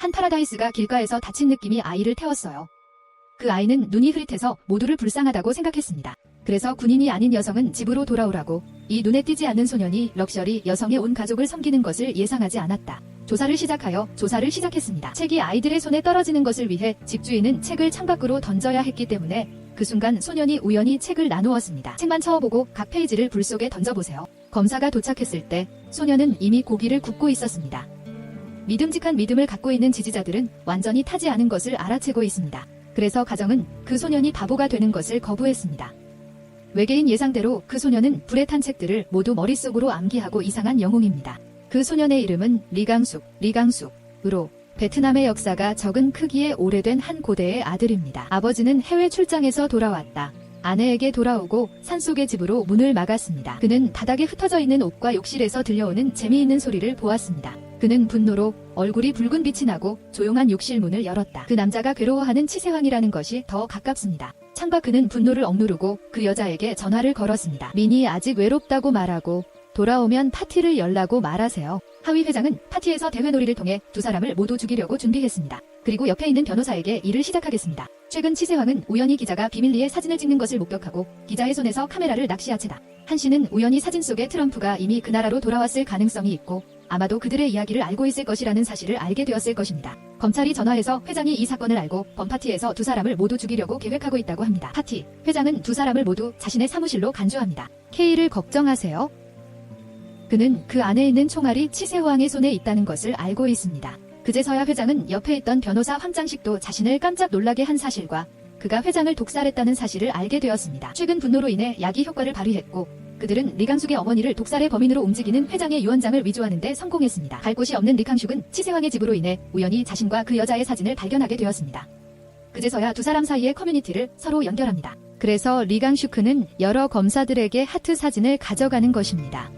한 파라다이스가 길가에서 다친 느낌이 아이를 태웠어요. 그 아이는 눈이 흐릿해서 모두를 불쌍하다고 생각했습니다. 그래서 군인이 아닌 여성은 집으로 돌아오라고, 이 눈에 띄지 않는 소년이 럭셔리 여성의 온 가족을 섬기는 것을 예상하지 않았다. 조사를 시작했습니다. 책이 아이들의 손에 떨어지는 것을 위해 집주인은 책을 창밖으로 던져야 했기 때문에 그 순간 소년이 우연히 책을 나누었습니다. 책만 쳐보고 각 페이지를 불 속에 던져보세요. 검사가 도착했을 때 소년은 이미 고기를 굽고 있었습니다. 믿음직한 믿음을 갖고 있는 지지자들은 완전히 타지 않은 것을 알아채고 있습니다. 그래서 가정은 그 소년이 바보가 되는 것을 거부했습니다. 외계인 예상대로 그 소년은 불에 탄 책들을 모두 머릿속으로 암기하고 이상한 영웅입니다. 그 소년의 이름은 리강숙으로 베트남의 역사가 적은 크기의 오래된 한 고대의 아들입니다. 아버지는 해외 출장에서 돌아왔다. 아내에게 돌아오고 산속의 집으로 문을 막았습니다. 그는 바닥에 흩어져 있는 옷과 욕실에서 들려오는 재미있는 소리를 보았습니다. 그는 분노로 얼굴이 붉은 빛이 나고 조용한 욕실 문을 열었다. 그 남자가 괴로워하는 치세황이라는 것이 더 가깝습니다. 창밖 그는 분노를 억누르고 그 여자에게 전화를 걸었습니다. 민이 아직 외롭다고 말하고 돌아오면 파티를 열라고 말하세요. 하위 회장은 파티에서 대회놀이를 통해 두 사람을 모두 죽이려고 준비했습니다. 그리고 옆에 있는 변호사에게 일을 시작하겠습니다. 최근 치세황은 우연히 기자가 비밀리에 사진을 찍는 것을 목격하고 기자의 손에서 카메라를 낚시하채다. 한 씨는 우연히 사진 속에 트럼프가 이미 그 나라로 돌아왔을 가능성이 있고 아마도 그들의 이야기를 알고 있을 것이라는 사실을 알게 되었을 것입니다. 검찰이 전화해서 회장이 이 사건을 알고 범파티에서 두 사람을 모두 죽이려고 계획하고 있다고 합니다. 파티. 회장은 두 사람을 모두 자신의 사무실로 간주합니다. K를 걱정하세요. 그는 그 안에 있는 총알이 치세호왕의 손에 있다는 것을 알고 있습니다. 그제서야 회장은 옆에 있던 변호사 황장식도 자신을 깜짝 놀라게 한 사실과 그가 회장을 독살했다는 사실을 알게 되었습니다. 최근 분노로 인해 약이 효과를 발휘했고 그들은 리강숙의 어머니를 독살의 범인으로 움직이는 회장의 유언장을 위조하는 데 성공했습니다. 갈 곳이 없는 리강숙은 치세황의 집으로 인해 우연히 자신과 그 여자의 사진을 발견하게 되었습니다. 그제서야 두 사람 사이의 커뮤니티를 서로 연결합니다. 그래서 리강슈크는 여러 검사들에게 하트 사진을 가져가는 것입니다.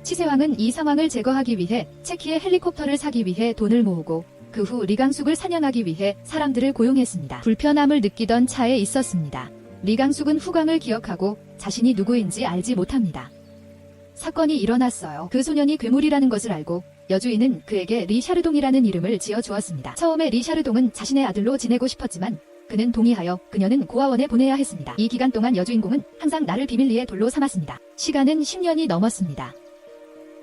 치세황은 이 상황을 제거하기 위해 체키의 헬리콥터를 사기 위해 돈을 모으고 그 후 리강숙을 사냥하기 위해 사람들을 고용했습니다. 불편함을 느끼던 차에 있었습니다. 리강숙은 후광을 기억하고 자신이 누구인지 알지 못합니다. 사건이 일어났어요. 그 소년이 괴물이라는 것을 알고 여주인은 그에게 리샤르동이라는 이름을 지어주었습니다. 처음에 리샤르동은 자신의 아들로 지내고 싶었지만 그는 동의하여 그녀는 고아원에 보내야 했습니다. 이 기간 동안 여주인공은 항상 나를 비밀리에 돌로 삼았습니다. 시간은 10년이 넘었습니다.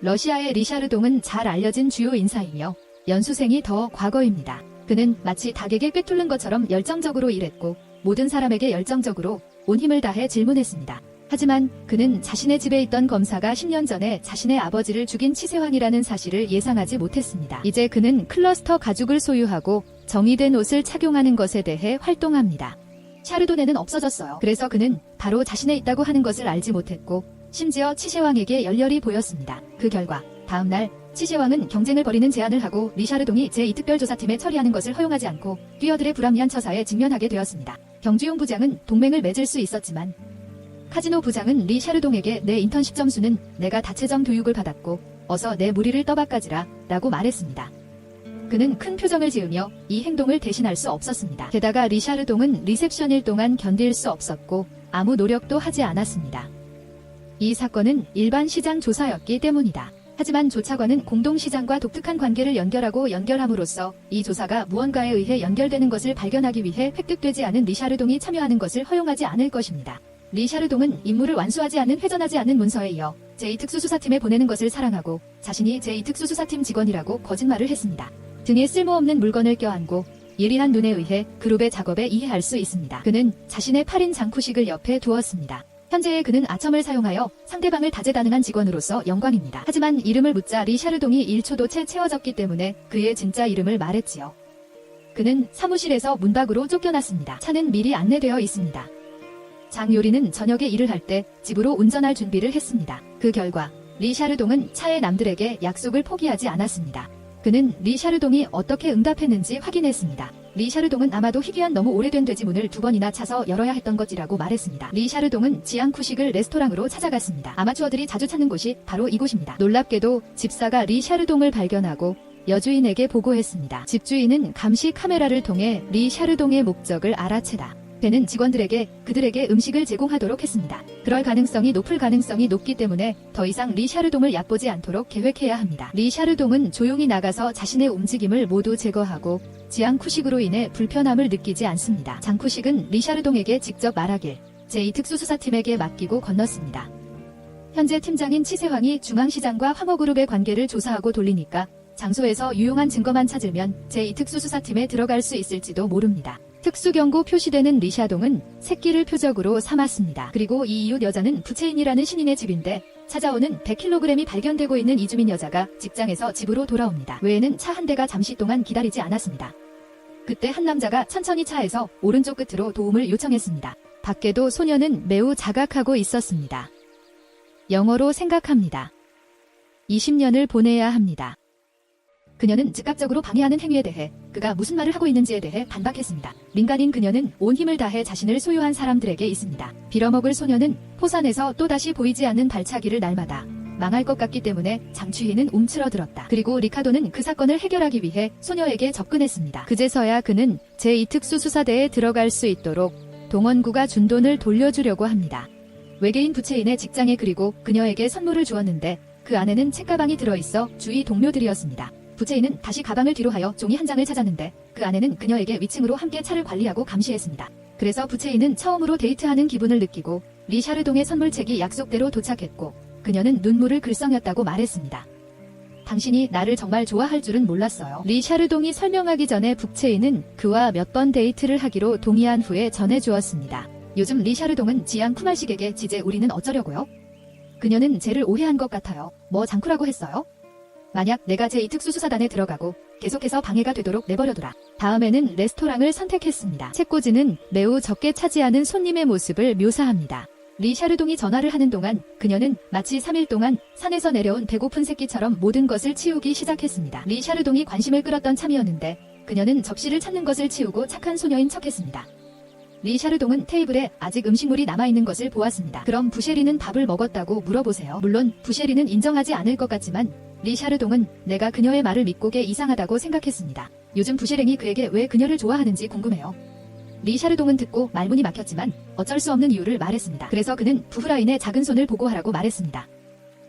러시아의 리샤르동은 잘 알려진 주요 인사이며 연수생이 더 과거입니다. 그는 마치 닭에게 꿰뚫는 것처럼 열정적으로 일했고 모든 사람에게 열정적으로 온 힘을 다해 질문했습니다. 하지만 그는 자신의 집에 있던 검사가 10년 전에 자신의 아버지를 죽인 치세황이라는 사실을 예상하지 못했습니다. 이제 그는 클러스터 가죽을 소유하고 정의된 옷을 착용하는 것에 대해 활동합니다. 샤르도네는 없어졌어요. 그래서 그는 바로 자신에 있다고 하는 것을 알지 못했고 심지어 치세황에게 열렬히 보였습니다. 그 결과 다음날 치세황은 경쟁을 벌이는 제안을 하고 리샤르동이 제2특별조사팀에 처리하는 것을 허용하지 않고 뛰어들의 불합리한 처사에 직면하게 되었습니다. 경주용 부장은 동맹을 맺을 수 있었지만 카지노 부장은 리샤르동에게 내 인턴십 점수는 내가 다채점 교육을 받았고 어서 내 무리를 떠박가지라 라고 말했습니다. 그는 큰 표정을 지으며 이 행동을 대신할 수 없었습니다. 게다가 리샤르동은 리셉션일 동안 견딜 수 없었고 아무 노력도 하지 않았습니다. 이 사건은 일반 시장 조사였기 때문이다. 하지만 조차관은 공동시장과 독특한 관계를 연결함으로써 이 조사가 무언가에 의해 연결되는 것을 발견하기 위해 획득되지 않은 리샤르동이 참여하는 것을 허용하지 않을 것입니다. 리샤르동은 임무를 완수하지 않은 회전하지 않는 문서에 이어 제2특수수사팀에 보내는 것을 사랑하고 자신이 제2특수수사팀 직원이라고 거짓말을 했습니다. 등에 쓸모없는 물건을 껴안고 예리한 눈에 의해 그룹의 작업에 이해할 수 있습니다. 그는 자신의 8인 장쿠식을 옆에 두었습니다. 현재의 그는 아첨을 사용하여 상대방을 다재다능한 직원으로서 영광입니다. 하지만 이름을 묻자 리샤르동이 1초도 채 채워졌기 때문에 그의 진짜 이름을 말했지요. 그는 사무실에서 문 밖으로 쫓겨났습니다. 차는 미리 안내되어 있습니다. 장요리는 저녁에 일을 할 때 집으로 운전할 준비를 했습니다. 그 결과 리샤르동은 차의 남들에게 약속을 포기하지 않았습니다. 그는 리샤르동이 어떻게 응답했는지 확인했습니다. 리샤르동은 아마도 희귀한 너무 오래된 돼지문을 2번이나 차서 열어야 했던 것이라고 말했습니다. 리샤르동은 지앙쿠식을 레스토랑으로 찾아갔습니다. 아마추어들이 자주 찾는 곳이 바로 이곳입니다. 놀랍게도 집사가 리샤르동을 발견하고 여주인에게 보고했습니다. 집주인은 감시 카메라를 통해 리샤르동의 목적을 알아채다. 배는 직원들에게 그들에게 음식을 제공하도록 했습니다. 그럴 가능성이 높기 때문에 더 이상 리 샤르동을 얕보지 않도록 계획해야 합니다. 리 샤르동은 조용히 나가서 자신의 움직임을 모두 제거하고 지앙 쿠식으로 인해 불편함을 느끼지 않습니다. 장 쿠식은 리 샤르동에게 직접 말하길 제2특수수사팀에게 맡기고 건넜습니다. 현재 팀장인 치세황이 중앙시장과 황호그룹의 관계를 조사하고 돌리니까 장소에서 유용한 증거만 찾으면 제2특수수사팀에 들어갈 수 있을지도 모릅니다. 특수경고 표시되는 리샤동은 새끼를 표적으로 삼았습니다. 그리고 이 이웃 여자는 부채인이라는 신인의 집인데 찾아오는 100kg이 발견되고 있는 이주민 여자가 직장에서 집으로 돌아옵니다. 외에는 차 한 대가 잠시 동안 기다리지 않았습니다. 그때 한 남자가 천천히 차에서 오른쪽 끝으로 도움을 요청했습니다. 밖에도 소녀는 매우 자각하고 있었습니다. 영어로 생각합니다. 20년을 보내야 합니다. 그녀는 즉각적으로 방해하는 행위에 대해 그가 무슨 말을 하고 있는지에 대해 반박했습니다. 민간인 그녀는 온 힘을 다해 자신을 소유한 사람들에게 있습니다. 빌어먹을 소녀는 포산에서 또다시 보이지 않는 발차기를 날마다 망할 것 같기 때문에 장취희는 움츠러들었다. 그리고 리카도는 그 사건을 해결하기 위해 소녀에게 접근했습니다. 그제서야 그는 제2특수수사대에 들어갈 수 있도록 동원구가 준 돈을 돌려주려고 합니다. 외계인 부채인의 직장에 그리고 그녀에게 선물을 주었는데 그 안에는 책가방이 들어있어 주위 동료들이었습니다. 부채인은 다시 가방을 뒤로하여 종이 한 장을 찾았는데 그 안에는 그녀에게 위층으로 함께 차를 관리하고 감시했습니다. 그래서 부채인은 처음으로 데이트하는 기분을 느끼고 리 샤르동의 선물책이 약속대로 도착했고 그녀는 눈물을 글썽였다고 말했습니다. 당신이 나를 정말 좋아할 줄은 몰랐어요. 리 샤르동이 설명하기 전에 부채인은 그와 몇 번 데이트를 하기로 동의한 후에 전해주었습니다. 요즘 리 샤르동은 지앙 쿠말식에게 지제 우리는 어쩌려고요? 그녀는 쟤를 오해한 것 같아요. 뭐 장쿠라고 했어요? 만약 내가 제2특수수사단에 들어가고 계속해서 방해가 되도록 내버려두라. 다음에는 레스토랑을 선택했습니다. 책꽂이는 매우 적게 차지하는 손님의 모습을 묘사합니다. 리 샤르동이 전화를 하는 동안 그녀는 마치 3일 동안 산에서 내려온 배고픈 새끼처럼 모든 것을 치우기 시작했습니다. 리 샤르동이 관심을 끌었던 참이었는데 그녀는 접시를 찾는 것을 치우고 착한 소녀인 척했습니다. 리 샤르동은 테이블에 아직 음식물이 남아있는 것을 보았습니다. 그럼 부셰리는 밥을 먹었다고 물어보세요. 물론 부셰리는 인정하지 않을 것 같지만 리 샤르동은 내가 그녀의 말을 믿고 게 이상하다고 생각했습니다. 요즘 부셰랭이 그에게 왜 그녀를 좋아하는지 궁금해요. 리 샤르동은 듣고 말문이 막혔지만 어쩔 수 없는 이유를 말했습니다. 그래서 그는 부후라인의 작은 손을 보고하라고 말했습니다.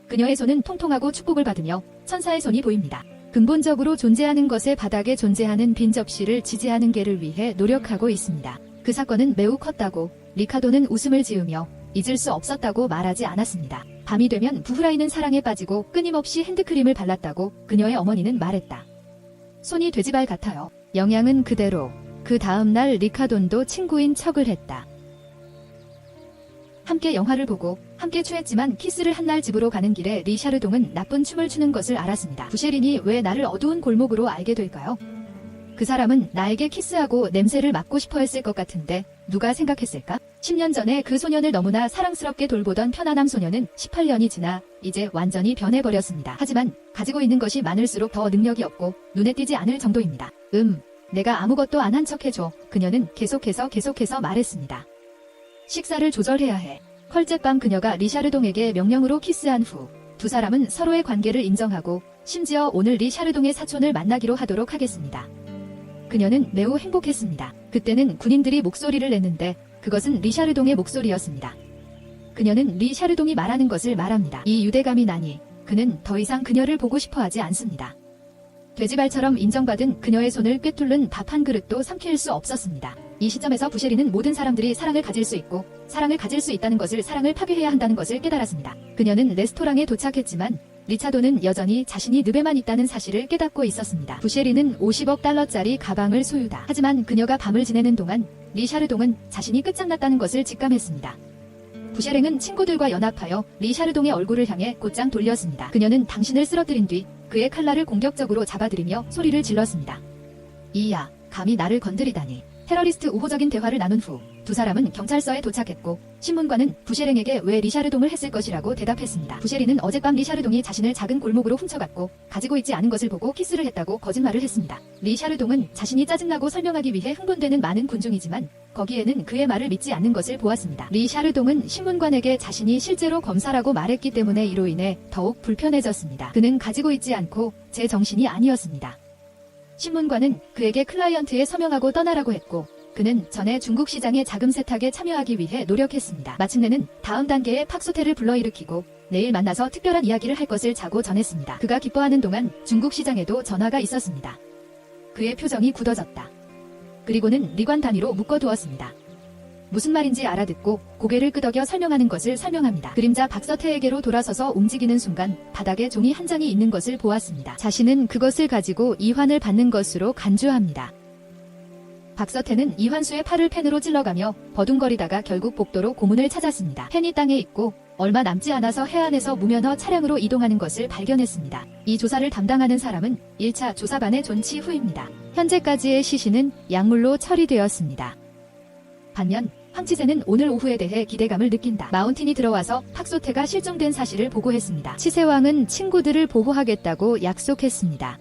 그녀의 손은 통통하고 축복을 받으며 천사의 손이 보입니다. 근본적으로 존재하는 것의 바닥에 존재하는 빈 접시를 지지하는 게를 위해 노력하고 있습니다. 그 사건은 매우 컸다고 리카도는 웃음을 지으며 잊을 수 없었다고 말하지 않았습니다. 밤이 되면 부후라인은 사랑에 빠지고 끊임없이 핸드크림을 발랐다고 그녀의 어머니는 말했다. 손이 돼지발 같아요. 영양은 그대로. 그 다음날 리카돈도 친구인 척을 했다. 함께 영화를 보고 함께 취했지만 키스를 한 날 집으로 가는 길에 리 샤르동은 나쁜 춤을 추는 것을 알았습니다. 부셰린이 왜 나를 어두운 골목으로 알게 될까요? 그 사람은 나에게 키스하고 냄새를 맡고 싶어 했을 것 같은데 누가 생각했을까? 10년 전에 그 소년을 너무나 사랑스럽게 돌보던 편안함 소년은 18년이 지나 이제 완전히 변해버렸습니다. 하지만 가지고 있는 것이 많을수록 더 능력이 없고 눈에 띄지 않을 정도입니다. 내가 아무것도 안 한 척 해줘. 그녀는 계속해서 말했습니다. 식사를 조절해야 해. 헐젯밤 그녀가 리 샤르동에게 명령으로 키스한 후 두 사람은 서로의 관계를 인정하고 심지어 오늘 리 샤르동의 사촌을 만나기로 하도록 하겠습니다. 그녀는 매우 행복했습니다. 그때는 군인들이 목소리를 냈는데 그것은 리 샤르동의 목소리였습니다. 그녀는 리 샤르동이 말하는 것을 말합니다. 이 유대감이 나니 그는 더 이상 그녀를 보고 싶어 하지 않습니다. 돼지발처럼 인정받은 그녀의 손을 꿰뚫는 밥 한 그릇도 삼킬 수 없었습니다. 이 시점에서 부셰리는 모든 사람들이 사랑을 가질 수 있고 사랑을 가질 수 있다는 것을 사랑을 파괴해야 한다는 것을 깨달았습니다. 그녀는 레스토랑에 도착했지만 리차도는 여전히 자신이 늪에만 있다는 사실을 깨닫고 있었습니다. 부셰리는 50억 달러짜리 가방을 소유다. 하지만 그녀가 밤을 지내는 동안 리 샤르동은 자신이 끝장났다는 것을 직감했습니다. 부셰랭은 친구들과 연합하여 리 샤르동의 얼굴을 향해 곧장 돌렸습니다. 그녀는 당신을 쓰러뜨린 뒤 그의 칼날을 공격적으로 잡아들이며 소리를 질렀습니다. 이야, 감히 나를 건드리다니. 테러리스트 우호적인 대화를 나눈 후 두 사람은 경찰서에 도착했고 신문관은 부셰랭에게 왜 리샤르동을 했을 것이라고 대답했습니다. 부셰리는 어젯밤 리샤르동이 자신을 작은 골목으로 훔쳐갔고 가지고 있지 않은 것을 보고 키스를 했다고 거짓말을 했습니다. 리샤르동은 자신이 짜증나고 설명하기 위해 흥분되는 많은 군중이지만 거기에는 그의 말을 믿지 않는 것을 보았습니다. 리샤르동은 신문관에게 자신이 실제로 검사라고 말했기 때문에 이로 인해 더욱 불편해졌습니다. 그는 가지고 있지 않고 제 정신이 아니었습니다. 신문관은 그에게 클라이언트에 서명하고 떠나라고 했고 그는 전에 중국 시장의 자금 세탁에 참여하기 위해 노력했습니다. 마침내는 다음 단계의 팍소태를 불러일으키고 내일 만나서 특별한 이야기를 할 것을 자고 전했습니다. 그가 기뻐하는 동안 중국 시장에도 전화가 있었습니다. 그의 표정이 굳어졌다. 그리고는 리관 단위로 묶어두었습니다. 무슨 말인지 알아듣고 고개를 끄덕여 설명하는 것을 설명합니다. 그림자 박서태에게로 돌아서서 움직이는 순간 바닥에 종이 한 장이 있는 것을 보았습니다. 자신은 그것을 가지고 이환을 받는 것으로 간주합니다. 박서태는 이환수의 팔을 펜으로 찔러가며 버둥거리다가 결국 복도로 고문을 찾았습니다. 펜이 땅에 있고 얼마 남지 않아서 해안에서 무면허 차량으로 이동하는 것을 발견했습니다. 이 조사를 담당하는 사람은 1차 조사반의 존치후입니다. 현재까지의 시신은 약물로 처리되었습니다. 반면 황치세는 오늘 오후에 대해 기대감을 느낀다. 마운틴이 들어와서 팍소태가 실종된 사실을 보고했습니다. 치세왕은 친구들을 보호하겠다고 약속했습니다.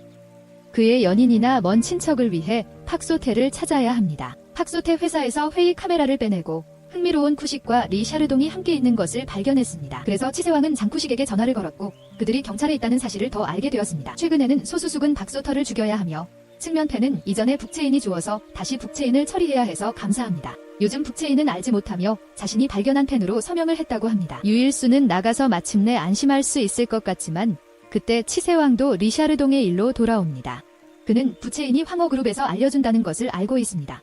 그의 연인이나 먼 친척을 위해 팍소태를 찾아야 합니다. 팍소태 회사에서 회의 카메라를 빼내고 흥미로운 쿠식과 리샤르동이 함께 있는 것을 발견했습니다. 그래서 치세왕은 장쿠식에게 전화를 걸었고 그들이 경찰에 있다는 사실을 더 알게 되었습니다. 최근에는 소수숙은 박소터를 죽여야 하며 측면패는 이전에 북체인이 주어서 다시 북체인을 처리해야 해서 감사합니다. 요즘 북체인은 알지 못하며 자신이 발견한 펜으로 서명을 했다고 합니다. 유일수는 나가서 마침내 안심할 수 있을 것 같지만 그때 치세왕도 리샤르동의 일로 돌아옵니다. 그는 부체인이 황호그룹에서 알려준다는 것을 알고 있습니다.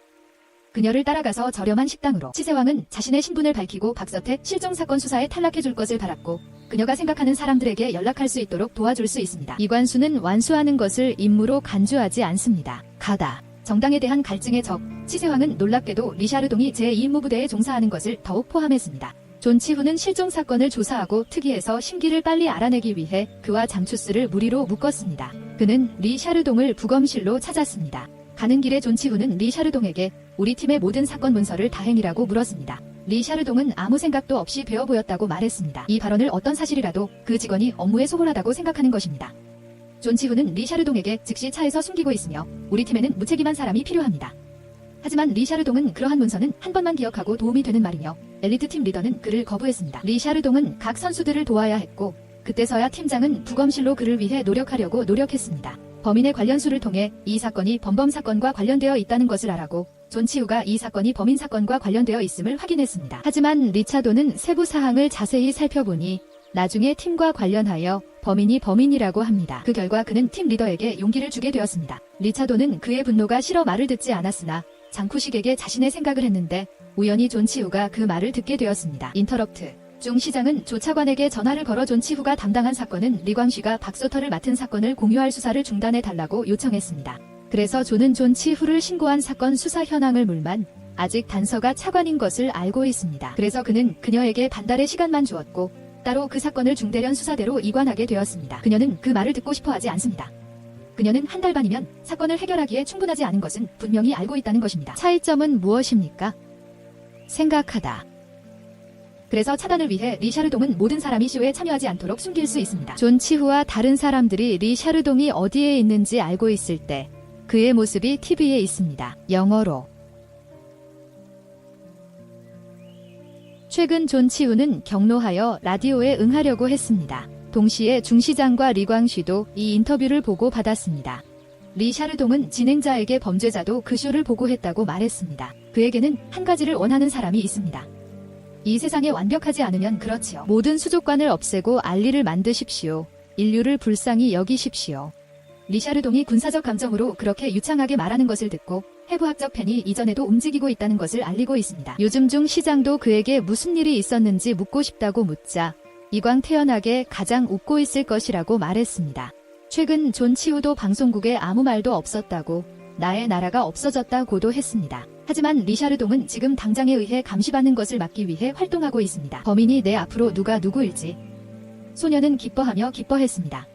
그녀를 따라가서 저렴한 식당으로 치세왕은 자신의 신분을 밝히고 박서태 실종 사건 수사에 탈락해줄 것을 바랐고 그녀가 생각하는 사람들에게 연락할 수 있도록 도와줄 수 있습니다. 이관수는 완수하는 것을 임무로 간주하지 않습니다. 가다. 정당에 대한 갈증의 적, 치세왕은 놀랍게도 리샤르동이 제2임무부대에 종사하는 것을 더욱 포함했습니다. 존치후는 실종 사건을 조사하고 특이해서 심기를 빨리 알아내기 위해 그와 장추스를 무리로 묶었습니다. 그는 리샤르동을 부검실로 찾았습니다. 가는 길에 존치후는 리샤르동에게 우리 팀의 모든 사건 문서를 다행이라고 물었습니다. 리샤르동은 아무 생각도 없이 배워 보였다고 말했습니다. 이 발언을 어떤 사실이라도 그 직원이 업무에 소홀하다고 생각하는 것입니다. 존치후는 리샤르동에게 즉시 차에서 숨기고 있으며 우리 팀에는 무책임한 사람이 필요합니다. 하지만 리샤르동은 그러한 문서는 한 번만 기억하고 도움이 되는 말이며 엘리트 팀 리더는 그를 거부했습니다. 리샤르동은 각 선수들을 도와야 했고 그때서야 팀장은 부검실로 그를 위해 노력하려고 노력했습니다. 범인의 관련수를 통해 이 사건이 범범 사건과 관련되어 있다는 것을 알았고 존치후가 이 사건이 범인 사건과 관련되어 있음을 확인했습니다. 하지만 리차도는 세부 사항을 자세히 살펴보니 나중에 팀과 관련하여 범인이 범인이라고 합니다. 그 결과 그는 팀 리더에게 용기를 주게 되었습니다. 리차도는 그의 분노가 싫어 말을 듣지 않았으나 장쿠식에게 자신의 생각을 했는데 우연히 존치후가 그 말을 듣게 되었습니다. 인터럽트 중 시장은 조차관에게 전화를 걸어 존치후가 담당한 사건은 리광쉬가 박소터를 맡은 사건을 공유할 수사를 중단해달라고 요청했습니다. 그래서 조는 존치후를 신고한 사건 수사 현황을 물만 아직 단서가 차관인 것을 알고 있습니다. 그래서 그는 그녀에게 반달의 시간만 주었고 따로 그 사건을 중대련 수사대로 이관하게 되었습니다. 그녀는 그 말을 듣고 싶어 하지 않습니다. 그녀는 한 달 반이면 사건을 해결하기에 충분하지 않은 것은 분명히 알고 있다는 것입니다. 차이점은 무엇입니까? 생각하다. 그래서 차단을 위해 리샤르동은 모든 사람이 쇼에 참여하지 않도록 숨길 수 있습니다. 존치후와 다른 사람들이 리샤르동이 어디에 있는지 알고 있을 때 그의 모습이 TV에 있습니다. 영어로. 최근 존치후는 경로하여 라디오에 응하려고 했습니다. 동시에 중 시장과 리광쉬도 이 인터뷰를 보고 받았습니다. 리샤르동은 진행자에게 범죄자도 그 쇼를 보고했다고 말했습니다. 그에게는 한 가지를 원하는 사람이 있습니다. 이 세상에 완벽하지 않으면 그렇지요. 모든 수족관을 없애고 알리를 만드십시오. 인류를 불쌍히 여기십시오. 리샤르동이 군사적 감정으로 그렇게 유창하게 말하는 것을 듣고 해부학적 팬이 이전에도 움직이고 있다는 것을 알리고 있습니다. 요즘 중 시장도 그에게 무슨 일이 있었는지 묻고 싶다고 묻자 이광태연하게 가장 웃고 있을 것이라고 말했습니다. 최근 존치후도 방송국에 아무 말도 없었다고 나의 나라가 없어졌다고도 했습니다. 하지만 리샤르동은 지금 당장에 의해 감시받는 것을 막기 위해 활동하고 있습니다. 범인이 내 앞으로 누가 누구일지. 소녀는 기뻐하며 기뻐했습니다.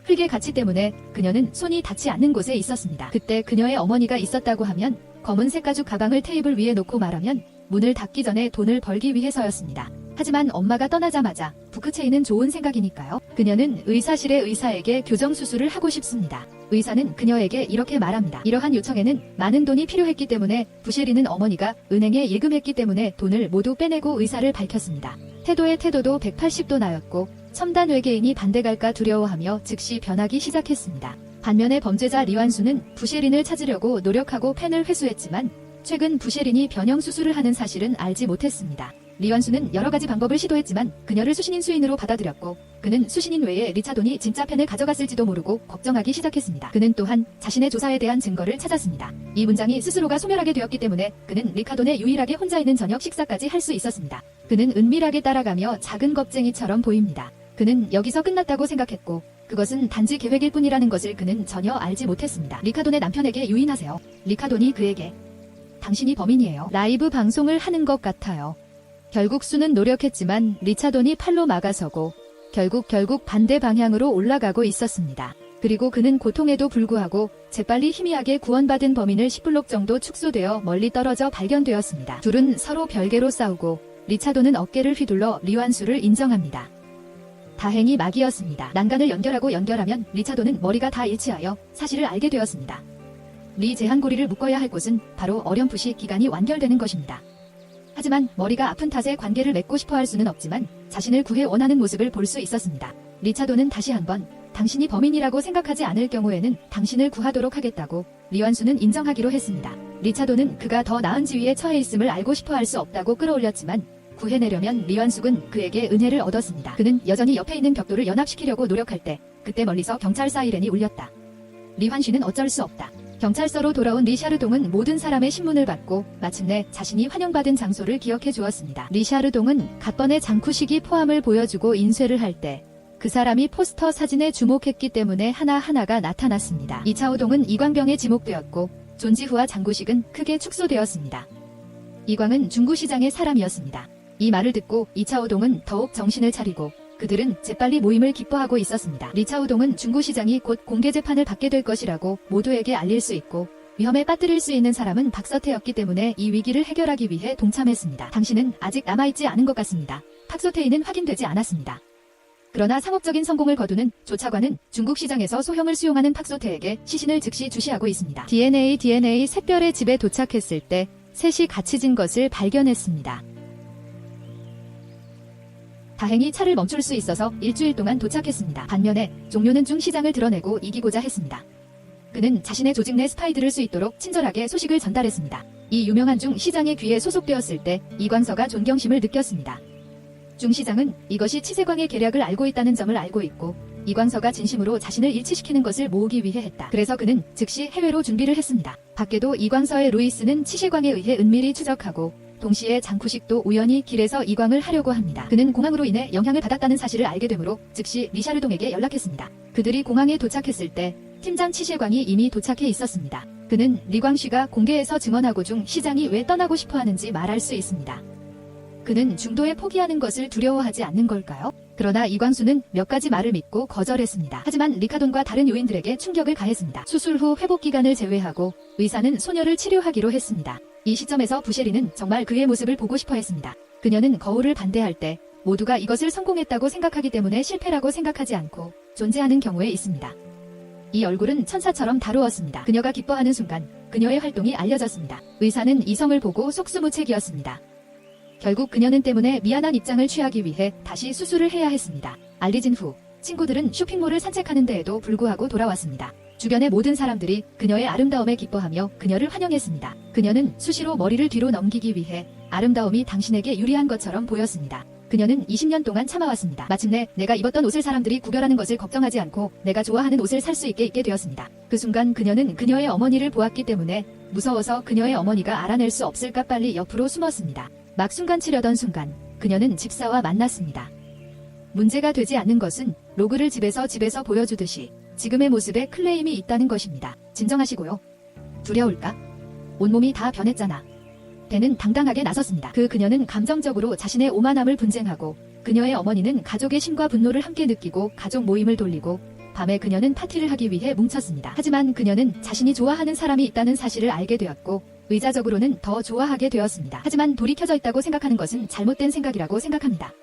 흙의 가치 때문에 그녀는 손이 닿지 않는 곳에 있었습니다. 그때 그녀의 어머니가 있었다고 하면 검은색 가죽 가방을 테이블 위에 놓고 말하면 문을 닫기 전에 돈을 벌기 위해서였습니다. 하지만 엄마가 떠나자마자 부크체인은 좋은 생각이니까요. 그녀는 의사실의 의사에게 교정수술을 하고 싶습니다. 의사는 그녀에게 이렇게 말합니다. 이러한 요청에는 많은 돈이 필요했기 때문에 부셰리는 어머니가 은행에 예금했기 때문에 돈을 모두 빼내고 의사를 밝혔습니다. 태도의 태도도 180도 나였고 첨단 외계인이 반대갈까 두려워하며 즉시 변하기 시작했습니다. 반면에 범죄자 리완수는 부셰린을 찾으려고 노력하고 펜을 회수했지만 최근 부셰린이 변형 수술을 하는 사실은 알지 못했습니다. 리완수는 여러 가지 방법을 시도했지만 그녀를 수신인 수인으로 받아들였고 그는 수신인 외에 리차돈이 진짜 펜을 가져갔을지도 모르고 걱정하기 시작했습니다. 그는 또한 자신의 조사에 대한 증거를 찾았습니다. 이 문장이 스스로가 소멸하게 되었기 때문에 그는 리카돈의 유일하게 혼자 있는 저녁 식사까지 할 수 있었습니다. 그는 은밀하게 따라가며 작은 겁쟁이처럼 보입니다. 그는 여기서 끝났다고 생각했고 그것은 단지 계획일 뿐이라는 것을 그는 전혀 알지 못했습니다. 리카돈의 남편에게 유인하세요. 리카돈이 그에게 당신이 범인이에요. 라이브 방송을 하는 것 같아요. 결국 수는 노력했지만 리차돈이 팔로 막아서고 결국 반대 방향으로 올라가고 있었습니다. 그리고 그는 고통에도 불구하고 재빨리 희미하게 구원받은 범인을 10블록 정도 축소되어 멀리 떨어져 발견되었습니다. 둘은 서로 별개로 싸우고 리차돈은 어깨를 휘둘러 리완수를 인정합니다. 다행히 막이었습니다. 난간을 연결하면 리차돈은 머리가 다 일치하여 사실을 알게 되었습니다. 리 제한고리를 묶어야 할 곳은 바로 어렴풋이 기간이 완결되는 것입니다. 하지만 머리가 아픈 탓에 관계를 맺고 싶어 할 수는 없지만 자신을 구해 원하는 모습을 볼 수 있었습니다. 리차돈은 다시 한번 당신이 범인이라고 생각하지 않을 경우에는 당신을 구하도록 하겠다고 리완수는 인정하기로 했습니다. 리차돈은 그가 더 나은 지위에 처해 있음을 알고 싶어 할 수 없다고 끌어올렸지만 구해내려면 리완숙은 그에게 은혜를 얻었습니다. 그는 여전히 옆에 있는 벽돌을 연합시키려고 노력할 때 그때 멀리서 경찰 사이렌이 울렸다. 리환씨는 어쩔 수 없다. 경찰서로 돌아온 리샤르동은 모든 사람의 신문을 받고 마침내 자신이 환영받은 장소를 기억해 주었습니다. 리샤르동은 갓번의 장쿠식이 포함을 보여주고 인쇄를 할 때 그 사람이 포스터 사진에 주목했기 때문에 하나하나가 나타났습니다. 이차오동은 이광병에 지목되었고 존지후와 장구식은 크게 축소되었습니다. 이광은 중구시장의 사람이었습니다. 이 말을 듣고 이차오동은 더욱 정신을 차리고 그들은 재빨리 모임을 기뻐하고 있었습니다. 리차오동은 중구시장이 곧 공개재판을 받게 될 것이라고 모두에게 알릴 수 있고 위험에 빠뜨릴 수 있는 사람은 박서태였기 때문에 이 위기를 해결하기 위해 동참했습니다. 당신은 아직 남아있지 않은 것 같습니다. 박서태이는 확인되지 않았습니다. 그러나 상업적인 성공을 거두는 조차관은 중국시장에서 소형을 수용하는 박서태에게 시신을 즉시 주시하고 있습니다. DNA 샛별의 집에 도착했을 때 셋이 같이 진 것을 발견했습니다. 다행히 차를 멈출 수 있어서 일주일 동안 도착했습니다. 반면에 종료는 중 시장을 드러내고 이기고자 했습니다. 그는 자신의 조직 내 스파이들을 수 있도록 친절하게 소식을 전달했습니다. 이 유명한 중 시장의 귀에 소속되었을 때 이광서가 존경심을 느꼈습니다. 중 시장은 이것이 치세광의 계략을 알고 있다는 점을 알고 있고 이광서가 진심으로 자신을 일치시키는 것을 모으기 위해 했다. 그래서 그는 즉시 해외로 준비를 했습니다. 밖에도 이광서의 루이스는 치세광에 의해 은밀히 추적하고 동시에 장쿠식도 우연히 길에서 이광을 하려고 합니다. 그는 공항으로 인해 영향을 받았다는 사실을 알게 되므로 즉시 리샤르동에게 연락했습니다. 그들이 공항에 도착했을 때 팀장 치실광이 이미 도착해 있었습니다. 그는 리광씨가 공개에서 증언하고 중 시장이 왜 떠나고 싶어 하는지 말할 수 있습니다. 그는 중도에 포기하는 것을 두려워하지 않는 걸까요? 그러나 이광수는 몇 가지 말을 믿고 거절했습니다. 하지만 리카돈과 다른 요인들에게 충격을 가했습니다. 수술 후 회복 기간을 제외하고 의사는 소녀를 치료하기로 했습니다. 이 시점에서 부셰리는 정말 그의 모습을 보고 싶어 했습니다. 그녀는 거울을 반대할 때 모두가 이것을 성공했다고 생각하기 때문에 실패라고 생각하지 않고 존재하는 경우에 있습니다. 이 얼굴은 천사처럼 다루었습니다. 그녀가 기뻐하는 순간 그녀의 활동이 알려졌습니다. 의사는 이성을 보고 속수무책이었습니다. 결국 그녀는 때문에 미안한 입장을 취하기 위해 다시 수술을 해야 했습니다. 알려진 후 친구들은 쇼핑몰을 산책하는 데에도 불구하고 돌아왔습니다. 주변의 모든 사람들이 그녀의 아름다움에 기뻐하며 그녀를 환영했습니다. 그녀는 수시로 머리를 뒤로 넘기기 위해 아름다움이 당신에게 유리한 것처럼 보였습니다. 그녀는 20년 동안 참아왔습니다. 마침내 내가 입었던 옷을 사람들이 구별하는 것을 걱정하지 않고 내가 좋아하는 옷을 살 수 있게 되었습니다. 그 순간 그녀는 그녀의 어머니를 보았기 때문에 무서워서 그녀의 어머니가 알아낼 수 없을까 빨리 옆으로 숨었습니다. 막 순간치려던 순간 그녀는 집사와 만났습니다. 문제가 되지 않는 것은 로그를 집에서 보여주듯이 지금의 모습에 클레임이 있다는 것입니다. 진정하시고요. 두려울까? 온몸이 다 변했잖아. 배는 당당하게 나섰습니다. 그녀는 감정적으로 자신의 오만함을 분쟁하고 그녀의 어머니는 가족의 심과 분노를 함께 느끼고 가족 모임을 돌리고 밤에 그녀는 파티를 하기 위해 뭉쳤습니다. 하지만 그녀는 자신이 좋아하는 사람이 있다는 사실을 알게 되었고 의자적으로는 더 좋아하게 되었습니다. 하지만 돌이 켜져 있다고 생각하는 것은 잘못된 생각이라고 생각합니다.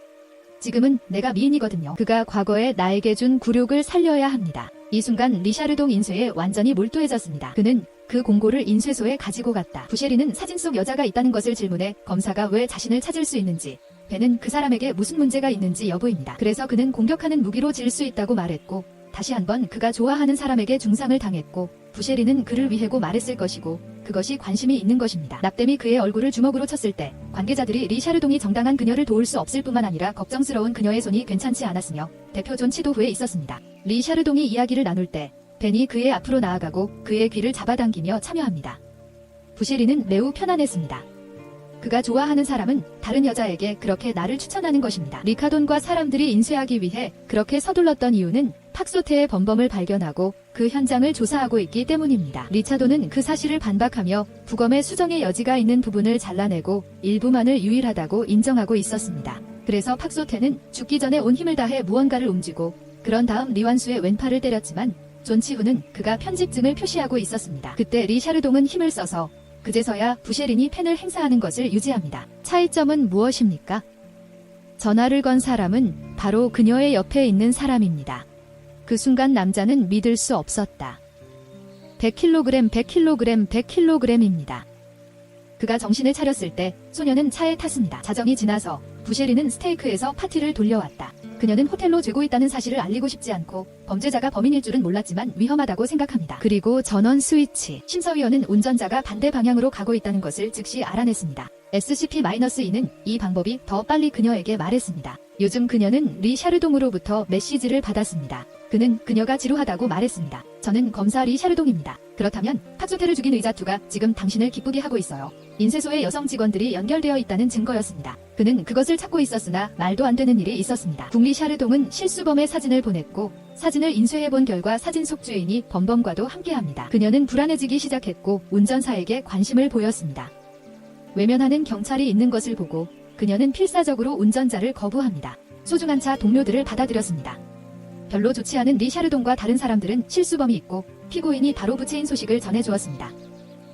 지금은 내가 미인이거든요. 그가 과거에 나에게 준 굴욕을 살려야 합니다. 이 순간 리샤르동 인쇄에 완전히 몰두해졌습니다. 그는 그 공고를 인쇄소에 가지고 갔다. 부셰리는 사진 속 여자가 있다는 것을 질문해 검사가 왜 자신을 찾을 수 있는지, 배는 그 사람에게 무슨 문제가 있는지 여부입니다. 그래서 그는 공격하는 무기로 질 수 있다고 말했고 다시 한번 그가 좋아하는 사람에게 중상을 당했고 부셰리는 그를 위해고 말했을 것이고 그것이 관심이 있는 것입니다. 납땜이 그의 얼굴을 주먹으로 쳤을 때 관계자들이 리 샤르동이 정당한 그녀를 도울 수 없을 뿐만 아니라 걱정스러운 그녀의 손이 괜찮지 않았으며 대표 존 치도후에 있었습니다. 리 샤르동이 이야기를 나눌 때 벤이 그의 앞으로 나아가고 그의 귀를 잡아당기며 참여합니다. 부셰리는 매우 편안했습니다. 그가 좋아하는 사람은 다른 여자에게 그렇게 나를 추천하는 것입니다. 리카돈과 사람들이 인쇄하기 위해 그렇게 서둘렀던 이유는 팍소테의 범범을 발견하고 그 현장을 조사하고 있기 때문입니다. 리차도는 그 사실을 반박하며 부검의 수정의 여지가 있는 부분을 잘라내고 일부만을 유일하다고 인정하고 있었습니다. 그래서 팍소테는 죽기 전에 온 힘을 다해 무언가를 옮기고 그런 다음 리완수의 왼팔을 때렸지만 존치후는 그가 편집증을 표시하고 있었습니다. 그때 리 샤르동은 힘을 써서 그제서야 부셰린이 펜을 행사하는 것을 유지합니다. 차이점은 무엇입니까? 전화를 건 사람은 바로 그녀의 옆에 있는 사람입니다. 그 순간 남자는 믿을 수 없었다. 100kg, 100kg, 100kg입니다. 그가 정신을 차렸을 때 소녀는 차에 탔습니다. 자정이 지나서 부셰린은 스테이크에서 파티를 돌려왔다. 그녀는 호텔로 죄고 있다는 사실을 알리고 싶지 않고 범죄자가 범인일 줄은 몰랐지만 위험하다고 생각합니다. 그리고 전원 스위치. 심사위원은 운전자가 반대 방향으로 가고 있다는 것을 즉시 알아냈습니다. SCP-2는 이 방법이 더 빨리 그녀에게 말했습니다. 요즘 그녀는 리 샤르동으로부터 메시지를 받았습니다. 그는 그녀가 지루하다고 말했습니다. 저는 검사 리 샤르동입니다. 그렇다면 팍소테를 죽인 의자투가 지금 당신을 기쁘게 하고 있어요. 인쇄소의 여성 직원들이 연결되어 있다는 증거였습니다. 그는 그것을 찾고 있었으나 말도 안 되는 일이 있었습니다. 북리 샤르동은 실수범의 사진을 보냈고 사진을 인쇄해본 결과 사진 속 주인이 범범과도 함께합니다. 그녀는 불안해지기 시작했고 운전사에게 관심을 보였습니다. 외면하는 경찰이 있는 것을 보고 그녀는 필사적으로 운전자를 거부합니다. 소중한 차 동료들을 받아들였습니다. 별로 좋지 않은 리 샤르동과 다른 사람들은 실수범이 있고 피고인이 바로 부채인 소식을 전해주었습니다.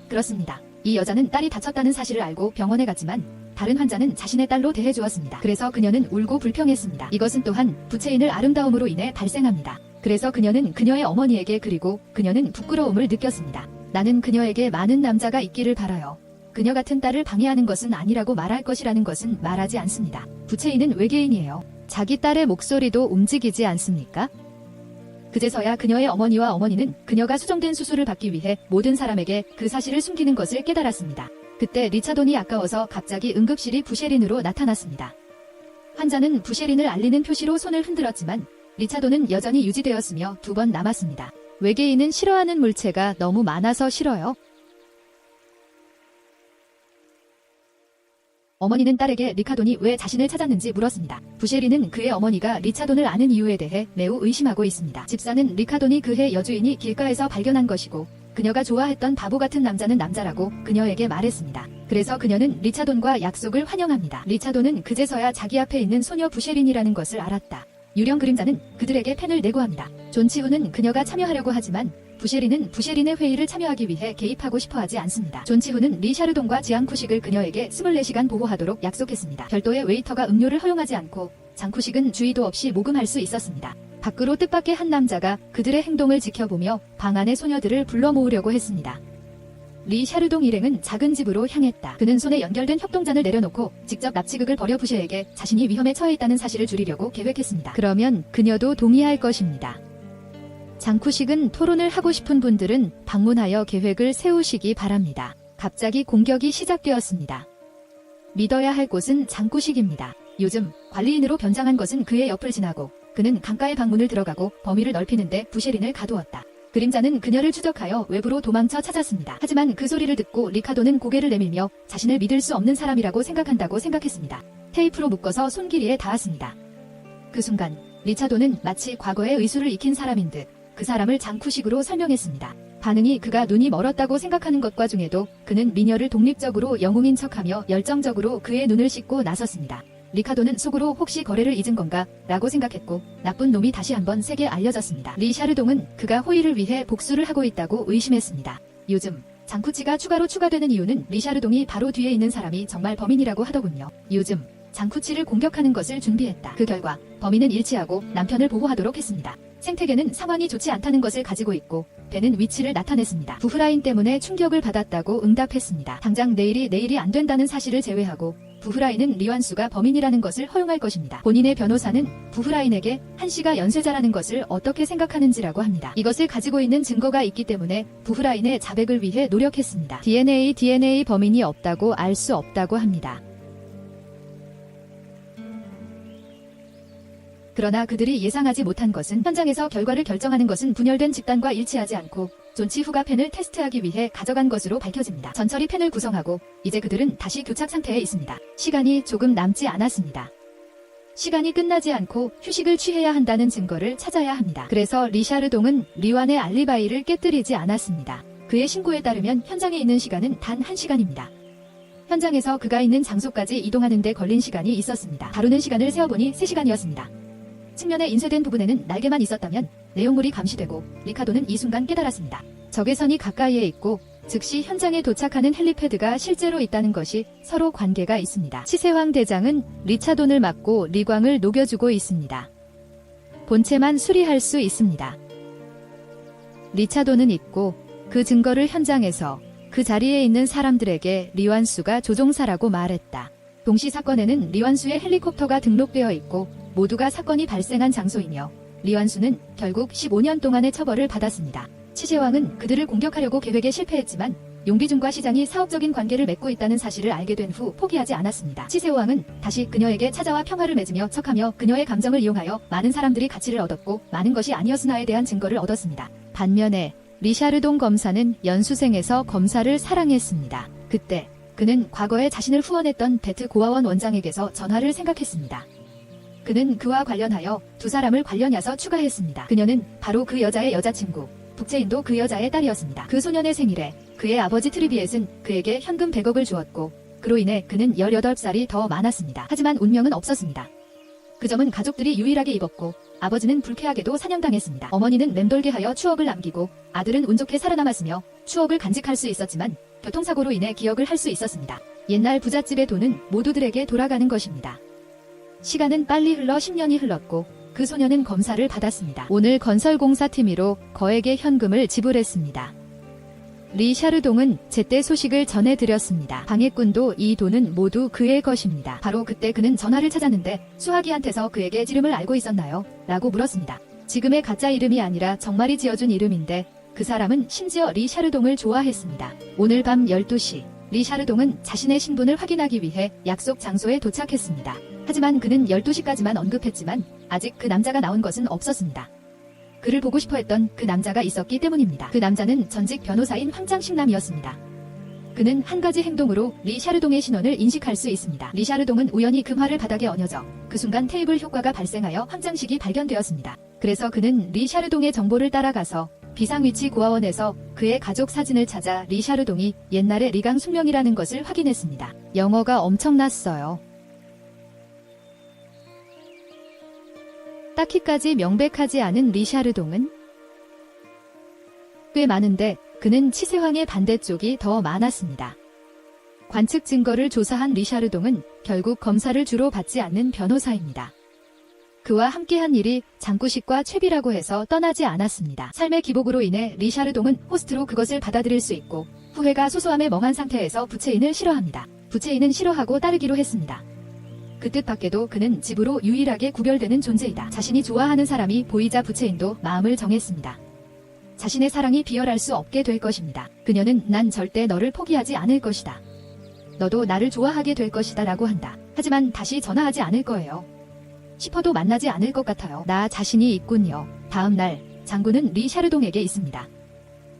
그렇습니다. 이 여자는 딸이 다쳤다는 사실을 알고 병원에 갔지만 다른 환자는 자신의 딸로 대해주었습니다. 그래서 그녀는 울고 불평했습니다. 이것은 또한 부채인을 아름다움으로 인해 발생합니다. 그래서 그녀는 그녀의 어머니에게 그리고 그녀는 부끄러움을 느꼈습니다. 나는 그녀에게 많은 남자가 있기를 바라요. 그녀 같은 딸을 방해하는 것은 아니라고 말할 것이라는 것은 말하지 않습니다. 부채인은 외계인이에요. 자기 딸의 목소리도 움직이지 않습니까? 그제서야 그녀의 어머니와 어머니는 그녀가 수정된 수술을 받기 위해 모든 사람에게 그 사실을 숨기는 것을 깨달았습니다. 그때 리차돈이 아까워서 갑자기 응급실이 부셰린으로 나타났습니다. 환자는 부셰린을 알리는 표시로 손을 흔들었지만 리차돈은 여전히 유지되었으며 2번 남았습니다. 외계인은 싫어하는 물체가 너무 많아서 싫어요. 어머니는 딸에게 리카돈이 왜 자신을 찾았는지 물었습니다. 부셰린은 그의 어머니가 리차돈을 아는 이유에 대해 매우 의심하고 있습니다. 집사는 리카돈이 그의 여주인이 길가에서 발견한 것이고 그녀가 좋아했던 바보 같은 남자는 남자라고 그녀에게 말했습니다. 그래서 그녀는 리차돈과 약속을 환영합니다. 리차돈은 그제서야 자기 앞에 있는 소녀 부셰린이라는 것을 알았다. 유령 그림자는 그들에게 펜을 내고합니다. 존치후는 그녀가 참여하려고 하지만 부셰린은 부셰린의 회의를 참여하기 위해 개입하고 싶어하지 않습니다. 존치후는 리 샤르동과 지앙쿠식을 그녀에게 24시간 보호하도록 약속했습니다. 별도의 웨이터가 음료를 허용하지 않고 장쿠식은 주의도 없이 모금할 수 있었습니다. 밖으로 뜻밖의 한 남자가 그들의 행동을 지켜보며 방 안의 소녀들을 불러 모으려고 했습니다. 리 샤르동 일행은 작은 집으로 향했다. 그는 손에 연결된 협동잔을 내려놓고 직접 납치극을 벌여 부셰에게 자신이 위험에 처해 있다는 사실을 줄이려고 계획했습니다. 그러면 그녀도 동의할 것입니다. 장쿠식은 토론을 하고 싶은 분들은 방문하여 계획을 세우시기 바랍니다. 갑자기 공격이 시작되었습니다. 믿어야 할 곳은 장쿠식입니다. 요즘 관리인으로 변장한 것은 그의 옆을 지나고 그는 강가의 방문을 들어가고 범위를 넓히는데 부셰린을 가두었다. 그림자는 그녀를 추적하여 외부로 도망쳐 찾았습니다. 하지만 그 소리를 듣고 리카도는 고개를 내밀며 자신을 믿을 수 없는 사람이라고 생각한다고 생각했습니다. 테이프로 묶어서 손길이에 닿았습니다. 그 순간 리차도는 마치 과거의 의술을 익힌 사람인 듯 그 사람을 장쿠식으로 설명했습니다. 반응이 그가 눈이 멀었다고 생각하는 것과 중에도 그는 미녀를 독립적으로 영웅인 척하며 열정적으로 그의 눈을 씻고 나섰습니다. 리카도는 속으로 혹시 거래를 잊은 건가 라고 생각했고 나쁜 놈이 다시 한번 세게 알려졌습니다. 리 샤르동은 그가 호의를 위해 복수를 하고 있다고 의심했습니다. 요즘 장쿠치가 추가로 추가되는 이유는 리 샤르동이 바로 뒤에 있는 사람이 정말 범인이라고 하더군요. 요즘 장쿠치를 공격하는 것을 준비했다. 그 결과 범인은 일치하고 남편을 보호하도록 했습니다. 생태계는 상황이 좋지 않다는 것을 가지고 있고 벤은 위치를 나타냈습니다. 부프라인 때문에 충격을 받았다고 응답했습니다. 당장 내일이 안 된다는 사실을 제외하고 부흐라인은 리완수가 범인이라는 것을 허용할 것입니다. 본인의 변호사는 부흐라인에게 한씨가 연쇄자라는 것을 어떻게 생각하는지라고 합니다. 이것을 가지고 있는 증거가 있기 때문에 부흐라인의 자백을 위해 노력했습니다. DNA 범인이 없다고 알 수 없다고 합니다. 그러나 그들이 예상하지 못한 것은 현장에서 결과를 결정하는 것은 분열된 집단과 일치하지 않고 존치 후가 펜을 테스트하기 위해 가져간 것으로 밝혀집니다. 전철이 펜을 구성하고 이제 그들은 다시 교착 상태에 있습니다. 시간이 조금 남지 않았습니다. 시간이 끝나지 않고 휴식을 취해야 한다는 증거를 찾아야 합니다. 그래서 리샤르동은 리완의 알리바이를 깨뜨리지 않았습니다. 그의 신고에 따르면 현장에 있는 시간은 단 1시간입니다. 현장에서 그가 있는 장소까지 이동하는 데 걸린 시간이 있었습니다. 다루는 시간을 세어보니 3시간이었습니다. 측면에 인쇄된 부분에는 날개만 있었다면 내용물이 감시되고 리카도는 이 순간 깨달았습니다. 적외선이 가까이에 있고 즉시 현장에 도착하는 헬리패드가 실제로 있다는 것이 서로 관계가 있습니다. 치세황 대장은 리차돈을 막고 리광을 녹여주고 있습니다. 본체만 수리할 수 있습니다. 리차돈은 있고 그 증거를 현장에서 그 자리에 있는 사람들에게 리완수가 조종사라고 말했다. 동시 사건에는 리완수의 헬리콥터가 등록되어 있고 모두가 사건이 발생한 장소이며 리완수는 결국 15년 동안의 처벌을 받았습니다. 치세왕은 그들을 공격하려고 계획에 실패했지만 용비중과 시장이 사업적인 관계를 맺고 있다는 사실을 알게 된 후 포기하지 않았습니다. 치세왕은 다시 그녀에게 찾아와 평화를 맺으며 척하며 그녀의 감정을 이용하여 많은 사람들이 가치를 얻었고 많은 것이 아니었으나에 대한 증거를 얻었습니다. 반면에 리샤르동 검사는 연수생에서 검사를 사랑했습니다. 그때 그는 과거에 자신을 후원했던 베트 고아원 원장에게서 전화를 생각했습니다. 그는 그와 관련하여 두 사람을 관련해서 추가했습니다. 그녀는 바로 그 여자의 여자친구, 북체인도 그 여자의 딸이었습니다. 그 소년의 생일에 그의 아버지 트리비엣은 그에게 현금 100억을 주었고 그로 인해 그는 18살이 더 많았습니다. 하지만 운명은 없었습니다. 그 점은 가족들이 유일하게 입었고 아버지는 불쾌하게도 사냥당했습니다. 어머니는 맴돌게 하여 추억을 남기고 아들은 운 좋게 살아남았으며 추억을 간직할 수 있었지만 교통사고로 인해 기억을 할 수 있었습니다. 옛날 부잣집의 돈은 모두들에게 돌아가는 것입니다. 시간은 빨리 흘러 10년이 흘렀고 그 소년은 검사를 받았습니다. 오늘 건설공사 팀위로 거액의 현금을 지불했습니다. 리샤르동은 제때 소식을 전해드렸습니다. 방해꾼도 이 돈은 모두 그의 것입니다. 바로 그때 그는 전화를 찾았는데 수하기한테서 그에게 지름을 알고 있었나요? 라고 물었습니다. 지금의 가짜 이름이 아니라 정말이 지어준 이름인데 그 사람은 심지어 리샤르동을 좋아했습니다. 오늘 밤 12시 리샤르동은 자신의 신분을 확인하기 위해 약속 장소에 도착했습니다. 하지만 그는 12시까지만 언급했지만 아직 그 남자가 나온 것은 없었습니다. 그를 보고 싶어 했던 그 남자가 있었기 때문입니다. 그 남자는 전직 변호사인 황장식남이었습니다. 그는 한 가지 행동으로 리샤르동의 신원을 인식할 수 있습니다. 리샤르동은 우연히 금화를 바닥에 얹어져 그 순간 테이블 효과가 발생하여 황장식이 발견되었습니다. 그래서 그는 리샤르동의 정보를 따라가서 비상위치 고아원에서 그의 가족 사진을 찾아 리샤르동이 옛날의 리강 숙명이라는 것을 확인했습니다. 영어가 엄청났어요. 딱히까지 명백하지 않은 리샤르동은 꽤 많은데 그는 치세황의 반대쪽이 더 많았습니다. 관측 증거를 조사한 리샤르동은 결국 검사를 주로 받지 않는 변호사입니다. 그와 함께한 일이 장구식과 최비라고 해서 떠나지 않았습니다. 삶의 기복으로 인해 리샤르동은 호스트로 그것을 받아들일 수 있고 후회가 소소함에 멍한 상태에서 부채인을 싫어합니다. 부채인은 싫어하고 따르기로 했습니다. 그 뜻 밖에도 그는 집으로 유일하게 구별되는 존재이다. 자신이 좋아하는 사람이 보이자 부채인도 마음을 정했습니다. 자신의 사랑이 비열할 수 없게 될 것입니다. 그녀는 난 절대 너를 포기하지 않을 것이다. 너도 나를 좋아하게 될 것이다 라고 한다. 하지만 다시 전화하지 않을 거예요. 싶어도 만나지 않을 것 같아요. 나 자신이 있군요. 다음 날 장군은 리샤르동에게 있습니다.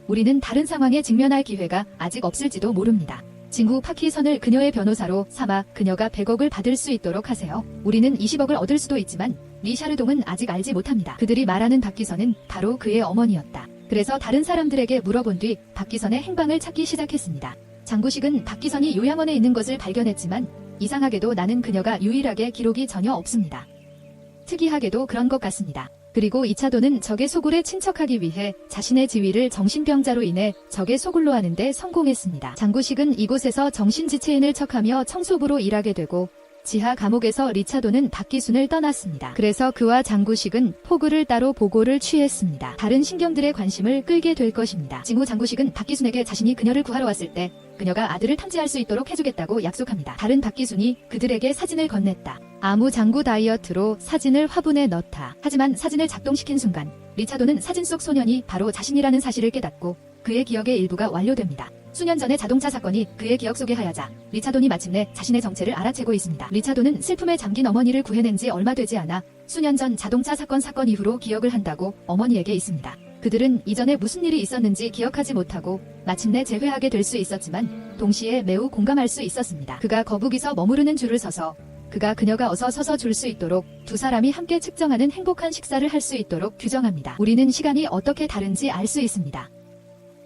우리는 다른 상황에 직면할 기회가 아직 없을지도 모릅니다. 친구 파키선을 그녀의 변호사로 삼아 그녀가 100억을 받을 수 있도록 하세요. 우리는 20억을 얻을 수도 있지만 리샤르동은 아직 알지 못합니다. 그들이 말하는 박기선은 바로 그의 어머니였다. 그래서 다른 사람들에게 물어본 뒤 박기선의 행방을 찾기 시작했습니다. 장구식은 박기선이 요양원에 있는 것을 발견했지만 이상하게도 나는 그녀가 유일하게 기록이 전혀 없습니다. 특이하게도 그런 것 같습니다. 그리고 이차도는 적의 소굴에 친척하기 위해 자신의 지위를 정신병자로 인해 적의 소굴로 하는데 성공했습니다. 장구식은 이곳에서 정신지체인을 척하며 청소부로 일하게 되고 지하 감옥에서 리차도는 박기순을 떠났습니다. 그래서 그와 장구식은 포구를 따로 보고를 취했습니다. 다른 신경들의 관심을 끌게 될 것입니다. 징후 장구식은 박기순에게 자신이 그녀를 구하러 왔을 때 그녀가 아들을 탐지할 수 있도록 해주겠다고 약속합니다. 다른 박기순이 그들에게 사진을 건넸다. 아무 장구 다이어트로 사진을 화분에 넣다. 하지만 사진을 작동시킨 순간 리차도는 사진 속 소년이 바로 자신이라는 사실을 깨닫고 그의 기억의 일부가 완료됩니다. 수년 전의 자동차 사건이 그의 기억 속에 하야자 리차도는 마침내 자신의 정체를 알아채고 있습니다. 리차도는 슬픔에 잠긴 어머니를 구해낸 지 얼마 되지 않아 수년 전 자동차 사건 이후로 기억을 한다고 어머니에게 있습니다. 그들은 이전에 무슨 일이 있었는지 기억하지 못하고 마침내 재회하게 될 수 있었지만 동시에 매우 공감할 수 있었습니다. 그가 거북이서 머무르는 줄을 서서 그녀가 어서 서서 줄 수 있도록 두 사람이 함께 측정하는 행복한 식사를 할 수 있도록 규정합니다. 우리는 시간이 어떻게 다른지 알 수 있습니다.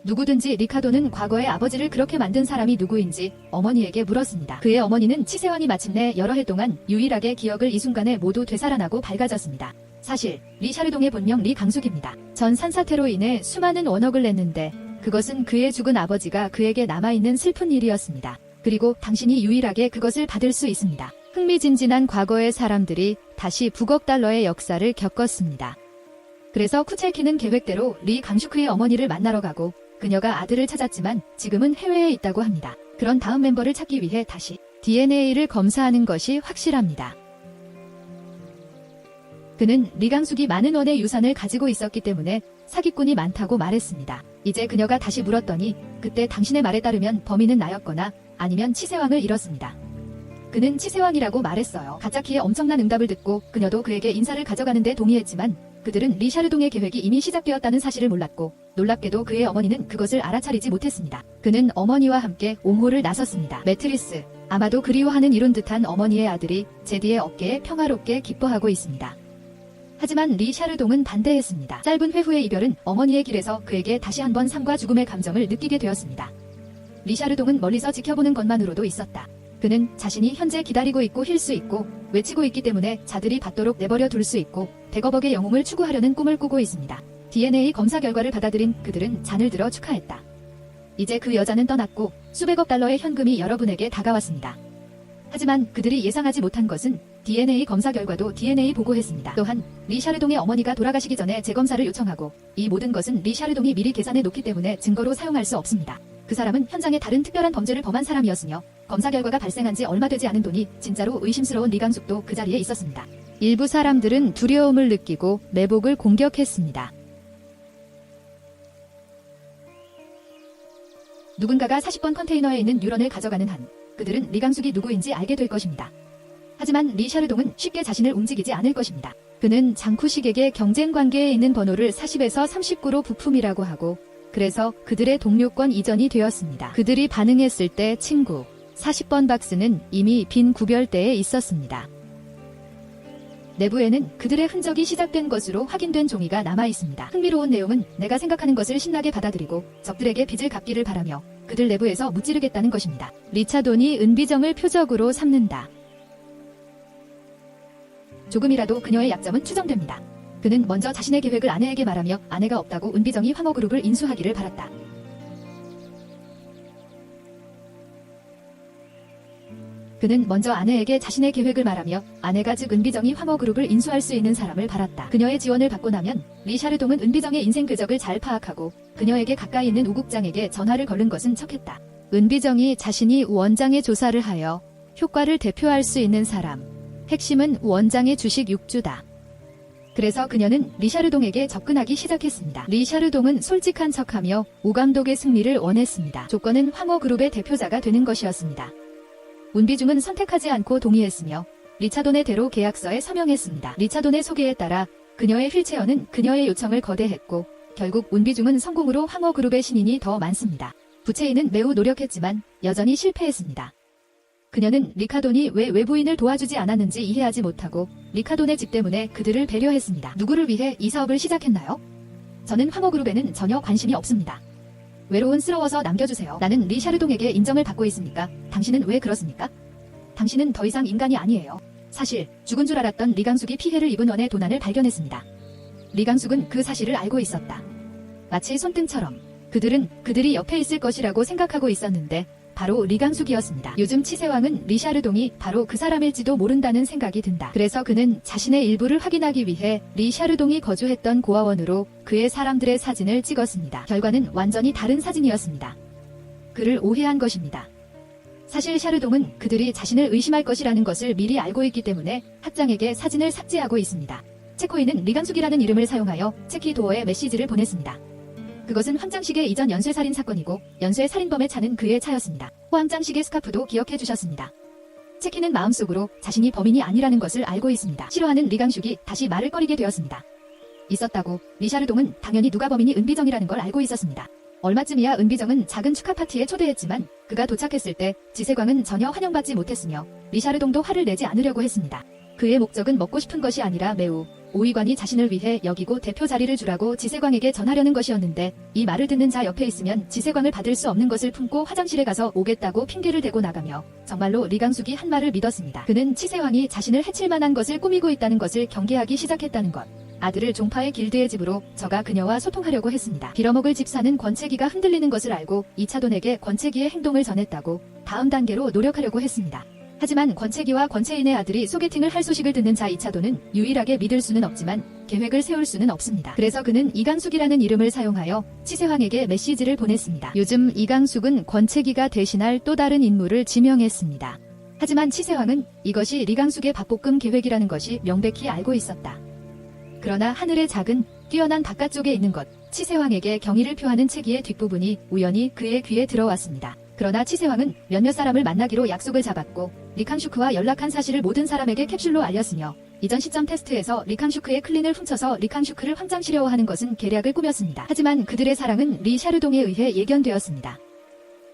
누구든지 리카도는 과거에 아버지를 그렇게 만든 사람이 누구인지 어머니에게 물었습니다. 그의 어머니는 치세왕이 마침내 여러 해 동안 유일하게 기억을 이 순간에 모두 되살아나고 밝아졌습니다. 사실 리샤르동의 본명 리강숙입니다. 전 산사태로 인해 수많은 원억을 냈는데 그것은 그의 죽은 아버지가 그에게 남아있는 슬픈 일이었습니다. 그리고 당신이 유일하게 그것을 받을 수 있습니다. 흥미진진한 과거의 사람들이 다시 북억 달러의 역사를 겪었습니다. 그래서 쿠첼키는 계획대로 리 강슈크의 어머니를 만나러 가고 그녀가 아들을 찾았지만 지금은 해외에 있다고 합니다. 그런 다음 멤버를 찾기 위해 다시 DNA를 검사하는 것이 확실합니다. 그는 리강숙이 많은 원의 유산을 가지고 있었기 때문에 사기꾼이 많다고 말했습니다. 이제 그녀가 다시 물었더니 그때 당신의 말에 따르면 범인은 나였거나 아니면 치세왕을 잃었습니다. 그는 치세왕이라고 말했어요. 가짜키의 엄청난 응답을 듣고 그녀도 그에게 인사를 가져가는데 동의했지만 그들은 리샤르동의 계획이 이미 시작되었다는 사실을 몰랐고 놀랍게도 그의 어머니는 그것을 알아차리지 못했습니다. 그는 어머니와 함께 옹호를 나섰습니다. 매트리스, 아마도 그리워하는 이룬 듯한 어머니의 아들이 제디의 어깨에 평화롭게 기뻐하고 있습니다. 하지만 리샤르동은 반대했습니다. 짧은 회후의 이별은 어머니의 길에서 그에게 다시 한번 삶과 죽음의 감정을 느끼게 되었습니다. 리샤르동은 멀리서 지켜보는 것만으로도 있었다. 그는 자신이 현재 기다리고 있고 힐 수 있고 외치고 있기 때문에 자들이 받도록 내버려 둘 수 있고 100억의 영웅을 추구하려는 꿈을 꾸고 있습니다. DNA 검사 결과를 받아들인 그들은 잔을 들어 축하했다. 이제 그 여자는 떠났고 수백억 달러의 현금이 여러분에게 다가왔습니다. 하지만 그들이 예상하지 못한 것은 DNA 검사 결과도 DNA 보고했습니다. 또한 리샤르동의 어머니가 돌아가시기 전에 재검사를 요청하고 이 모든 것은 리샤르동이 미리 계산해 놓기 때문에 증거로 사용할 수 없습니다. 그 사람은 현장에 다른 특별한 범죄를 범한 사람이었으며 검사 결과가 발생한 지 얼마 되지 않은 돈이 진짜로 의심스러운 리강숙도 그 자리에 있었습니다. 일부 사람들은 두려움을 느끼고 매복을 공격했습니다. 누군가가 40번 컨테이너에 있는 뉴런을 가져가는 한 그들은 리강숙이 누구인지 알게 될 것입니다. 하지만 리샤르동은 쉽게 자신을 움직이지 않을 것입니다. 그는 장쿠식에게 경쟁 관계에 있는 번호를 40에서 39로 부품이라고 하고 그래서 그들의 동료권 이전이 되었습니다. 그들이 반응했을 때 친구 40번 박스는 이미 빈 구별대에 있었습니다. 내부에는 그들의 흔적이 시작된 것으로 확인된 종이가 남아있습니다. 흥미로운 내용은 내가 생각하는 것을 신나게 받아들이고 적들에게 빚을 갚기를 바라며 그들 내부에서 무찌르겠다는 것입니다. 리차돈이 은비정을 표적으로 삼는다. 조금이라도 그녀의 약점은 추정됩니다. 그는 먼저 자신의 계획을 아내에게 말하며 아내가 없다고 은비정이 황허그룹을 인수하기를 바랐다. 그는 먼저 아내에게 자신의 계획을 말하며 아내가 즉 은비정이 황허그룹을 인수할 수 있는 사람을 바랐다. 그녀의 지원을 받고 나면 리샤르동은 은비정의 인생 궤적을 잘 파악하고 그녀에게 가까이 있는 우국장에게 전화를 걸는 것은 척했다. 은비정이 자신이 원장의 조사를 하여 효과를 대표할 수 있는 사람. 핵심은 원장의 주식 6주다. 그래서 그녀는 리샤르동에게 접근하기 시작했습니다. 리샤르동은 솔직한 척하며 우감독의 승리를 원했습니다. 조건은 황허그룹의 대표자가 되는 것이었습니다. 운비중은 선택하지 않고 동의했으며 리차돈의 대로 계약서에 서명했습니다. 리차돈의 소개에 따라 그녀의 휠체어는 그녀의 요청을 거대했고 결국 운비중은 성공으로 황허그룹의 신인이 더 많습니다. 부채인은 매우 노력했지만 여전히 실패했습니다. 그녀는 리카돈이 왜 외부인을 도와주지 않았는지 이해하지 못하고 리카돈의 집 때문에 그들을 배려했습니다. 누구를 위해 이 사업을 시작했나요? 저는 황허그룹에는 전혀 관심이 없습니다. 외로운스러워서 남겨주세요. 나는 리샤르동에게 인정을 받고 있습니까? 당신은 왜 그렇습니까? 당신은 더 이상 인간이 아니에요. 사실 죽은 줄 알았던 리강숙이 피해를 입은 원의 도난을 발견했습니다. 리강숙은 그 사실을 알고 있었다. 마치 손등처럼 그들은 그들이 옆에 있을 것이라고 생각하고 있었는데 바로 리강숙이었습니다. 요즘 치세왕은 리샤르동이 바로 그 사람일지도 모른다는 생각이 든다. 그래서 그는 자신의 일부를 확인하기 위해 리샤르동이 거주했던 고아원으로 그의 사람들의 사진을 찍었습니다. 결과는 완전히 다른 사진이었습니다. 그를 오해한 것입니다. 사실 샤르동은 그들이 자신을 의심할 것이라는 것을 미리 알고 있기 때문에 학장에게 사진을 삭제하고 있습니다. 체코이는 리강숙이라는 이름을 사용하여 체키 도어에 메시지를 보냈습니다. 그것은 황장식의 이전 연쇄살인 사건이고 연쇄살인범의 차는 그의 차였습니다. 황장식의 스카프도 기억해 주셨습니다. 체키는 마음속으로 자신이 범인이 아니라는 것을 알고 있습니다. 싫어하는 리강숙이 다시 말을 꺼리게 되었습니다. 있었다고. 리샤르동은 당연히 누가 범인이 은비정이라는 걸 알고 있었습니다. 얼마쯤이야 은비정은 작은 축하 파티에 초대했지만 그가 도착했을 때 지세광은 전혀 환영받지 못했으며 리샤르동도 화를 내지 않으려고 했습니다. 그의 목적은 먹고 싶은 것이 아니라 매우 오위관이 자신을 위해 여기고 대표 자리를 주라고 지세광에게 전하려는 것이었는데 이 말을 듣는 자 옆에 있으면 지세광을 받을 수 없는 것을 품고 화장실에 가서 오겠다고 핑계를 대고 나가며 정말로 리강숙이 한 말을 믿었습니다. 그는 치세왕이 자신을 해칠 만한 것을 꾸미고 있다는 것을 경계하기 시작했다는 것. 아들을 종파의 길드의 집으로 저가 그녀와 소통하려고 했습니다. 빌어먹을 집사는 권채기가 흔들리는 것을 알고 이차돈에게 권채기의 행동을 전했다고 다음 단계로 노력하려고 했습니다. 하지만 권채기와 권채인의 아들이 소개팅을 할 소식을 듣는 자 이차돈은 유일하게 믿을 수는 없지만 계획을 세울 수는 없습니다. 그래서 그는 이강숙이라는 이름을 사용하여 치세황에게 메시지를 보냈습니다. 요즘 이강숙은 권채기가 대신할 또 다른 인물을 지명했습니다. 하지만 치세황은 이것이 리강숙의 밥볶음 계획이라는 것이 명백히 알고 있었다. 그러나 하늘의 작은 뛰어난 바깥쪽에 있는 것, 치세황에게 경의를 표하는 체기의 뒷부분이 우연히 그의 귀에 들어왔습니다. 그러나 치세황은 몇몇 사람을 만나기로 약속을 잡았고 리캉슈크와 연락한 사실을 모든 사람에게 캡슐로 알렸으며 이전 시점 테스트에서 리캉슈크의 클린을 훔쳐서 리캉슈크를 황장시려워하는 것은 계략을 꾸몄습니다. 하지만 그들의 사랑은 리샤르동에 의해 예견되었습니다.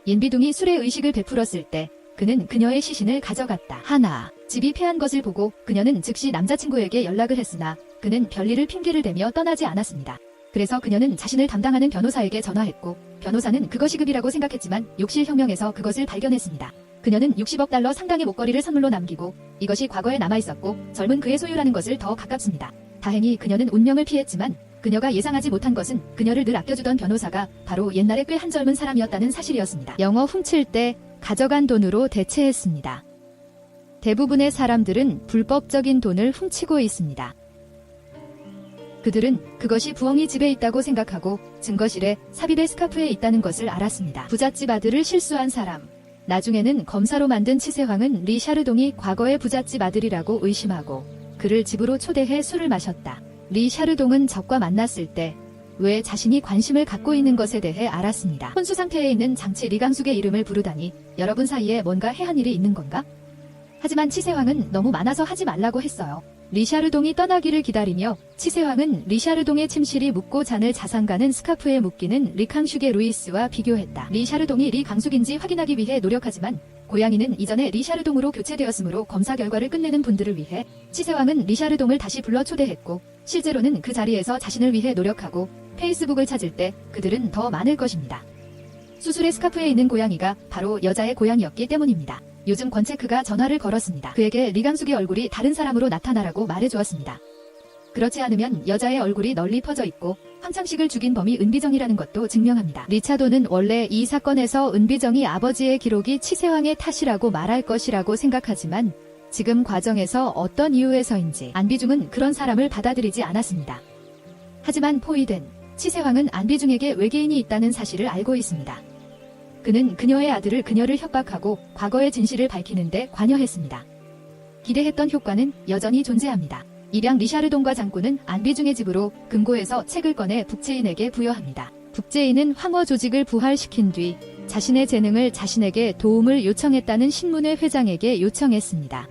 인비둥이 술에 의식을 베풀었을 때 그는 그녀의 시신을 가져갔다. 하나, 집이 패한 것을 보고 그녀는 즉시 남자친구에게 연락을 했으나 그는 별일을 핑계를 대며 떠나지 않았습니다. 그래서 그녀는 자신을 담당하는 변호사에게 전화했고 변호사는 그것이 급이라고 생각했지만 욕실혁명에서 그것을 발견했습니다. 그녀는 60억 달러 상당의 목걸이를 선물로 남기고 이것이 과거에 남아있었고 젊은 그의 소유라는 것을 더 가깝습니다. 다행히 그녀는 운명을 피했지만 그녀가 예상하지 못한 것은 그녀를 늘 아껴주던 변호사가 바로 옛날에 꽤 한젊은 사람이었다는 사실이었습니다. 영어 훔칠 때 가져간 돈으로 대체했습니다. 대부분의 사람들은 불법적인 돈을 훔치고 있습니다. 그들은 그것이 부엉이 집에 있다고 생각하고 증거실에 삽입의 스카프에 있다는 것을 알았습니다. 부잣집 아들을 실수한 사람. 나중에는 검사로 만든 치세황은 리샤르동이 과거의 부잣집 아들이라고 의심하고 그를 집으로 초대해 술을 마셨다. 리샤르동은 적과 만났을 때 왜 자신이 관심을 갖고 있는 것에 대해 알았습니다. 혼수 상태에 있는 장치 리강숙의 이름을 부르다니 여러분 사이에 뭔가 해한 일이 있는 건가? 하지만 치세황은 너무 많아서 하지 말라고 했어요. 리샤르동이 떠나기를 기다리며 치세황은 리샤르동의 침실이 묻고 잔을 자상가는 스카프에 묶이는 리캉슈게 루이스와 비교했다. 리샤르동이 리강숙인지 확인하기 위해 노력하지만 고양이는 이전에 리샤르동으로 교체되었으므로 검사 결과를 끝내는 분들을 위해 치세황은 리샤르동을 다시 불러 초대했고 실제로는 그 자리에서 자신을 위해 노력하고 페이스북을 찾을 때 그들은 더 많을 것입니다. 수술의 스카프에 있는 고양이가 바로 여자의 고양이였기 때문입니다. 요즘 권체크가 전화를 걸었습니다. 그에게 리강숙의 얼굴이 다른 사람으로 나타나라고 말해주었습니다. 그렇지 않으면 여자의 얼굴이 널리 퍼져 있고 황창식을 죽인 범이 은비정이라는 것도 증명합니다. 리차도는 원래 이 사건에서 은비정이 아버지의 기록이 치세황의 탓이라고 말할 것이라고 생각하지만 지금 과정에서 어떤 이유에서인지 안비중은 그런 사람을 받아들이지 않았습니다. 하지만 포위된 치세황은 안비중에게 외계인이 있다는 사실을 알고 있습니다. 그는 그녀의 아들을 그녀를 협박하고 과거의 진실을 밝히는데 관여했습니다. 기대했던 효과는 여전히 존재합니다. 입양 리샤르동과 장군은 안비중의 집으로 금고에서 책을 꺼내 북제인에게 부여합니다. 북제인은 황허 조직을 부활시킨 뒤 자신의 재능을 자신에게 도움을 요청했다는 신문회 회장에게 요청했습니다.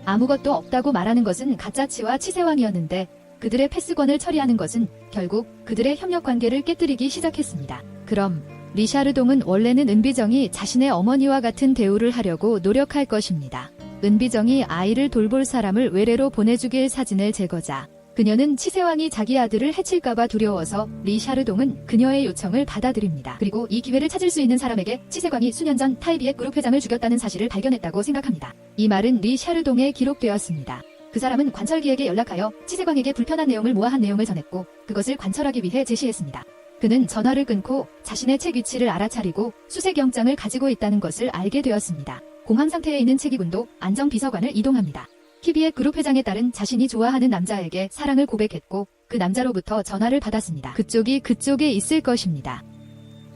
아무것도 없다고 말하는 것은 가짜치와 치세왕이었는데 그들의 패스권을 처리하는 것은 결국 그들의 협력관계를 깨뜨리기 시작했습니다. 그럼 리샤르동은 원래는 은비정이 자신의 어머니와 같은 대우를 하려고 노력할 것입니다. 은비정이 아이를 돌볼 사람을 외래로 보내주길 사진을 제거자 그녀는 치세왕이 자기 아들을 해칠까봐 두려워서 리샤르동은 그녀의 요청을 받아들입니다. 그리고 이 기회를 찾을 수 있는 사람에게 치세광이 수년 전 타이비의 그룹 회장을 죽였다는 사실을 발견했다고 생각합니다. 이 말은 리샤르동에 기록되었습니다. 그 사람은 관철기에게 연락하여 치세광에게 불편한 내용을 모아한 내용을 전했고 그것을 관철하기 위해 제시했습니다. 그는 전화를 끊고 자신의 책 위치를 알아차리고 수색영장을 가지고 있다는 것을 알게 되었습니다. 공황 상태에 있는 책이군도 안정비서관을 이동합니다. 키비의 그룹 회장에 따른 자신이 좋아하는 남자에게 사랑을 고백했고 그 남자로부터 전화를 받았습니다. 그쪽에 있을 것입니다.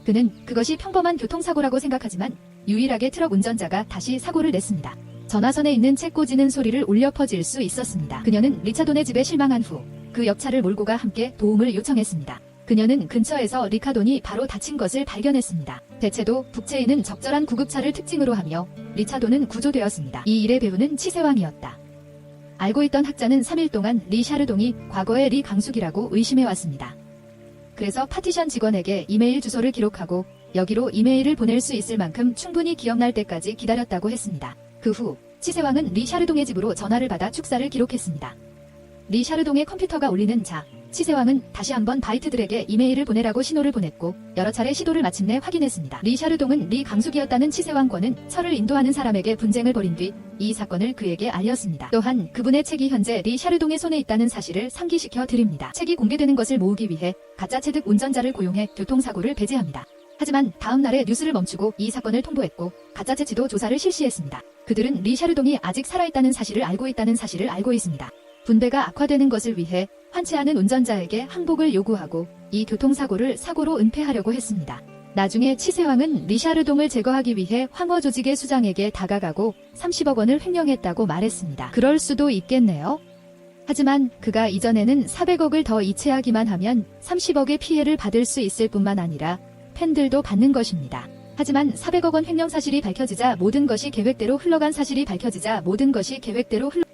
그는 그것이 평범한 교통사고라고 생각하지만 유일하게 트럭 운전자가 다시 사고를 냈습니다. 전화선에 있는 책 꽂이는 소리를 울려 퍼질 수 있었습니다. 그녀는 리차돈의 집에 실망한 후 그 옆차를 몰고 가 함께 도움을 요청했습니다. 그녀는 근처에서 리카돈이 바로 다친 것을 발견했습니다. 대체도 북체인은 적절한 구급차를 특징으로 하며 리차돈은 구조되었습니다. 이 일의 배우는 치세왕이었다. 알고 있던 학자는 3일 동안 리 샤르동이 과거의 리 강숙이라고 의심해왔습니다. 그래서 파티션 직원에게 이메일 주소를 기록하고 여기로 이메일을 보낼 수 있을 만큼 충분히 기억날 때까지 기다렸다고 했습니다. 그 후 치세왕은 리 샤르동의 집으로 전화를 받아 축사를 기록했습니다. 리 샤르동의 컴퓨터가 울리는 자, 치세왕은 다시 한번 바이트들에게 이메일을 보내라고 신호를 보냈고 여러 차례 시도를 마침내 확인했습니다. 리 샤르동은 리 강숙이었다는 치세왕권은 철을 인도하는 사람에게 분쟁을 벌인 뒤 이 사건을 그에게 알렸습니다. 또한 그분의 책이 현재 리 샤르동의 손에 있다는 사실을 상기시켜 드립니다. 책이 공개되는 것을 모으기 위해 가짜 체득 운전자를 고용해 교통사고를 배제합니다. 하지만 다음 날에 뉴스를 멈추고 이 사건을 통보했고 가짜 채취도 조사를 실시했습니다. 그들은 리 샤르동이 아직 살아있다는 사실을 알고 있습니다. 분배가 악화되는 것을 위해 환치하는 운전자에게 항복을 요구하고 이 교통사고를 사고로 은폐하려고 했습니다. 나중에 치세왕은 리샤르동을 제거하기 위해 황허 조직의 수장에게 다가가고 30억 원을 횡령했다고 말했습니다. 그럴 수도 있겠네요. 하지만 그가 이전에는 400억을 더 이체하기만 하면 30억의 피해를 받을 수 있을 뿐만 아니라 팬들도 받는 것입니다. 하지만 400억 원 횡령 사실이 밝혀지자 모든 것이 계획대로 흘러간